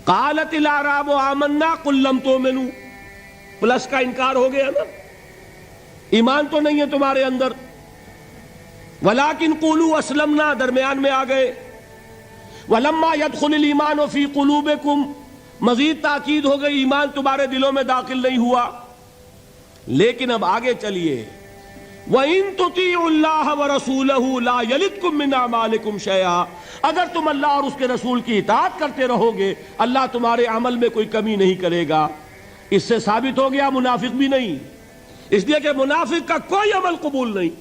قالت الاعراب آمنا قل لم تؤمنوا، پلس کا انکار ہو گیا نا، ایمان تو نہیں ہے تمہارے اندر، ولیکن قولوا اسلمنا درمیان میں آ گئے، ولما يدخل الایمان فی قلوبکم مزید تاکید ہو گئی ایمان تمہارے دلوں میں داخل نہیں ہوا۔ لیکن اب آگے چلیے، وَإِن تُطِيعُوا اللَّهَ وَرَسُولَهُ لَا يَلِدْكُم مِّنْ أَعْمَالِكُمْ شَيْئًا، اگر تم اللہ اور اس کے رسول کی اطاعت کرتے رہو گے اللہ تمہارے عمل میں کوئی کمی نہیں کرے گا۔ اس سے ثابت ہو گیا منافق بھی نہیں، اس لیے کہ منافق کا کوئی عمل قبول نہیں،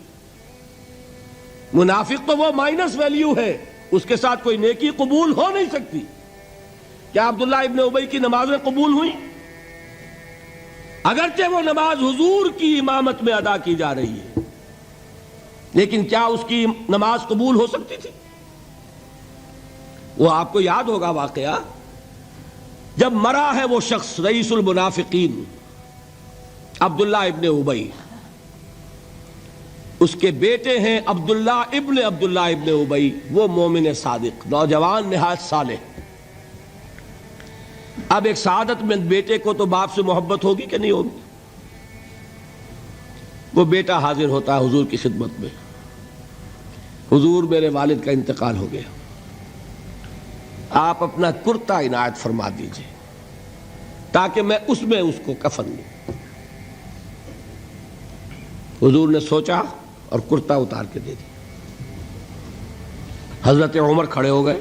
منافق تو وہ مائنس ویلیو ہے، اس کے ساتھ کوئی نیکی قبول ہو نہیں سکتی۔ کیا عبداللہ ابن ابی کی نمازیں قبول ہوئیں؟ اگرچہ وہ نماز حضور کی امامت میں ادا کی جا رہی ہے، لیکن کیا اس کی نماز قبول ہو سکتی تھی؟ وہ آپ کو یاد ہوگا واقعہ، جب مرا ہے وہ شخص رئیس المنافقین عبداللہ ابن ابی، اس کے بیٹے ہیں عبداللہ ابن ابی، وہ مومن صادق، نوجوان نہایت صالح۔ اب ایک سعادت مند بیٹے کو تو باپ سے محبت ہوگی کہ نہیں ہوگی؟ وہ بیٹا حاضر ہوتا ہے حضور کی خدمت میں، حضور میرے والد کا انتقال ہو گیا، آپ اپنا کرتا عنایت فرما دیجئے تاکہ میں اس کو کفن دوں۔ حضور نے سوچا اور کرتا اتار کے دے دیا۔ حضرت عمر کھڑے ہو گئے،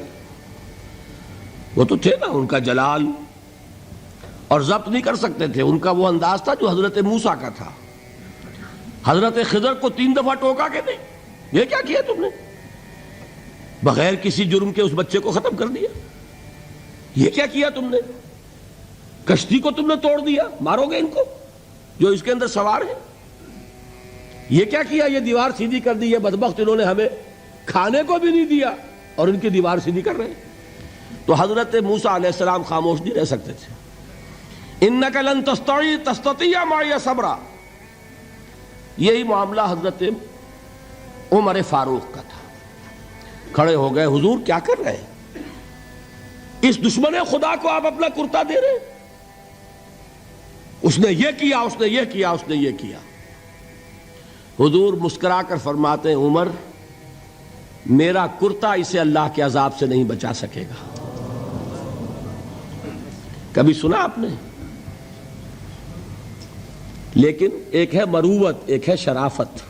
وہ تو تھے نا، ان کا جلال اور ضبط نہیں کر سکتے تھے، ان کا وہ انداز تھا جو حضرت موسیٰ کا تھا۔ حضرت خضر کو 3 دفعہ ٹوکا کہ نہیں، یہ کیا کیا تم نے؟ بغیر کسی جرم کے اس بچے کو ختم کر دیا، یہ کیا کیا تم نے؟ کشتی کو تم نے توڑ دیا، مارو گے ان کو جو اس کے اندر سوار ہیں، یہ کیا کیا؟ یہ دیوار سیدھی کر دی، یہ بدبخت انہوں نے ہمیں کھانے کو بھی نہیں دیا اور ان کی دیوار سیدھی کر رہے ہیں۔ تو حضرت موسیٰ علیہ السلام خاموش نہیں رہ سکتے تھے۔ انک لن تستطیع معی صبرا، یہی معاملہ حضرت عمر فاروق کا تھا۔ کھڑے ہو گئے، حضور کیا کر رہے ہیں؟ اس دشمن خدا کو آپ اپنا کرتا دے رہے ہیں، اس نے یہ کیا، اس نے یہ کیا، اس نے یہ کیا۔ حضور مسکرا کر فرماتے ہیں، عمر میرا کرتا اسے اللہ کے عذاب سے نہیں بچا سکے گا۔ کبھی سنا آپ نے؟ لیکن ایک ہے مروت، ایک ہے شرافت۔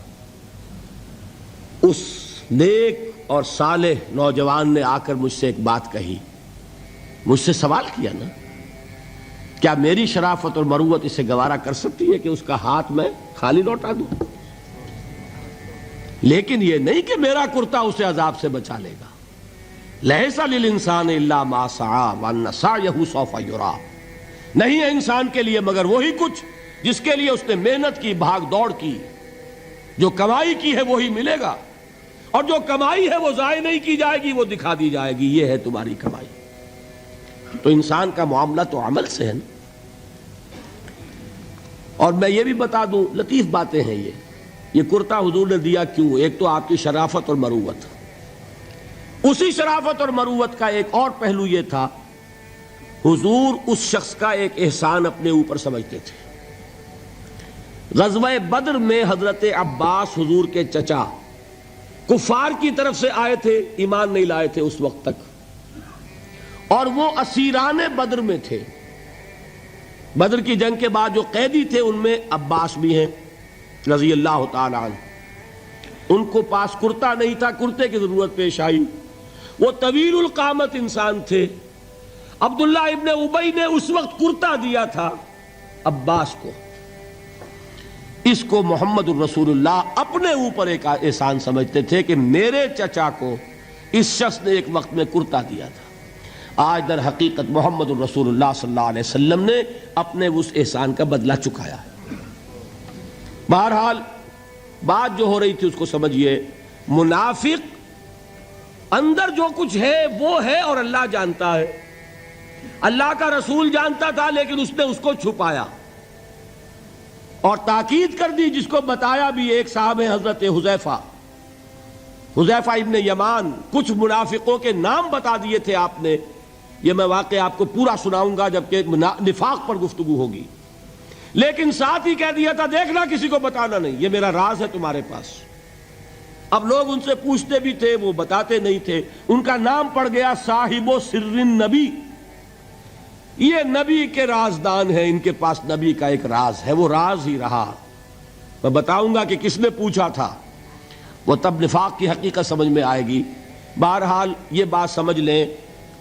اس نیک اور صالح نوجوان نے آ کر مجھ سے ایک بات کہی، مجھ سے سوال کیا نا، کیا میری شرافت اور مروت اسے گوارا کر سکتی ہے کہ اس کا ہاتھ میں خالی لوٹا دوں؟ لیکن یہ نہیں کہ میرا کرتا اسے عذاب سے بچا لے گا۔ لیس للانسان الا ما سعى وان سعيه سوف يرى، نہیں ہے انسان کے لیے مگر وہی کچھ جس کے لیے اس نے محنت کی، بھاگ دوڑ کی، جو کمائی کی ہے وہی ملے گا، اور جو کمائی ہے وہ ضائع نہیں کی جائے گی، وہ دکھا دی جائے گی، یہ ہے تمہاری کمائی۔ تو انسان کا معاملہ تو عمل سے ہے نا۔ اور میں یہ بھی بتا دوں، لطیف باتیں ہیں یہ کرتا حضور نے دیا کیوں؟ ایک تو آپ کی شرافت اور مروت، اسی شرافت اور مروت کا ایک اور پہلو یہ تھا، حضور اس شخص کا ایک احسان اپنے اوپر سمجھتے تھے۔ غزوہ بدر میں حضرت عباس حضور کے چچا کفار کی طرف سے آئے تھے، ایمان نہیں لائے تھے اس وقت تک، اور وہ اسیران بدر میں تھے۔ بدر کی جنگ کے بعد جو قیدی تھے ان میں عباس بھی ہیں رضی اللہ تعالی عنہ۔ ان کو پاس کرتا نہیں تھا، کرتے کی ضرورت پیش آئی، وہ طویل القامت انسان تھے۔ عبداللہ ابن ابی نے اس وقت کرتا دیا تھا عباس کو۔ اس کو محمد الرسول اللہ اپنے اوپر ایک احسان سمجھتے تھے کہ میرے چچا کو اس شخص نے ایک وقت میں کرتا دیا تھا۔ آج در حقیقت محمد الرسول اللہ صلی اللہ علیہ وسلم نے اپنے اس احسان کا بدلہ چکایا ہے۔ بہرحال بات جو ہو رہی تھی اس کو سمجھیے، منافق اندر جو کچھ ہے وہ ہے اور اللہ جانتا ہے، اللہ کا رسول جانتا تھا لیکن اس نے اس کو چھپایا اور تاکید کر دی، جس کو بتایا بھی ایک صاحب ہے حضرت حذیفہ ابن یمان۔ کچھ منافقوں کے نام بتا دیے تھے آپ نے یہ میں واقعہ آپ کو پورا سناؤں گا جبکہ نفاق پر گفتگو ہوگی، لیکن ساتھ ہی کہہ دیا تھا دیکھنا کسی کو بتانا نہیں، یہ میرا راز ہے تمہارے پاس۔ اب لوگ ان سے پوچھتے بھی تھے، وہ بتاتے نہیں تھے۔ ان کا نام پڑ گیا صاحب و سر نبی، یہ نبی کے رازدان ہیں، ان کے پاس نبی کا ایک راز ہے، وہ راز ہی رہا۔ میں بتاؤں گا کہ کس نے پوچھا تھا، وہ تب نفاق کی حقیقت سمجھ میں آئے گی۔ بہرحال یہ بات سمجھ لیں،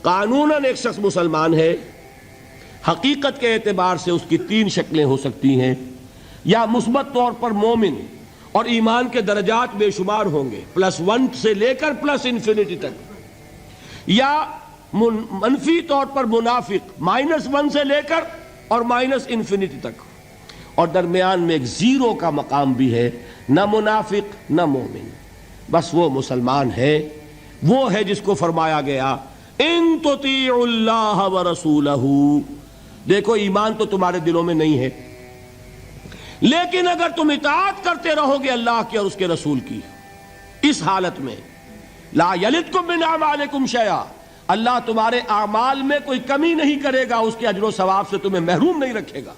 قانوناً ایک شخص مسلمان ہے، حقیقت کے اعتبار سے اس کی تین شکلیں ہو سکتی ہیں، یا مثبت طور پر مومن اور ایمان کے درجات بے شمار ہوں گے، +1 سے لے کر +انفینٹی تک، یا منفی طور پر منافق، -1 سے لے کر اور -انفینٹی تک، اور درمیان میں ایک زیرو کا مقام بھی ہے، نہ منافق نہ مومن، بس وہ مسلمان ہے، وہ ہے جس کو فرمایا گیا ان تطیعوا اللہ ورسولہ۔ دیکھو ایمان تو تمہارے دلوں میں نہیں ہے، لیکن اگر تم اطاعت کرتے رہو گے اللہ کی اور اس کے رسول کی، اس حالت میں لا یلدکم من اعمالکم شیئا، اللہ تمہارے اعمال میں کوئی کمی نہیں کرے گا، اس کے اجر و ثواب سے تمہیں محروم نہیں رکھے گا۔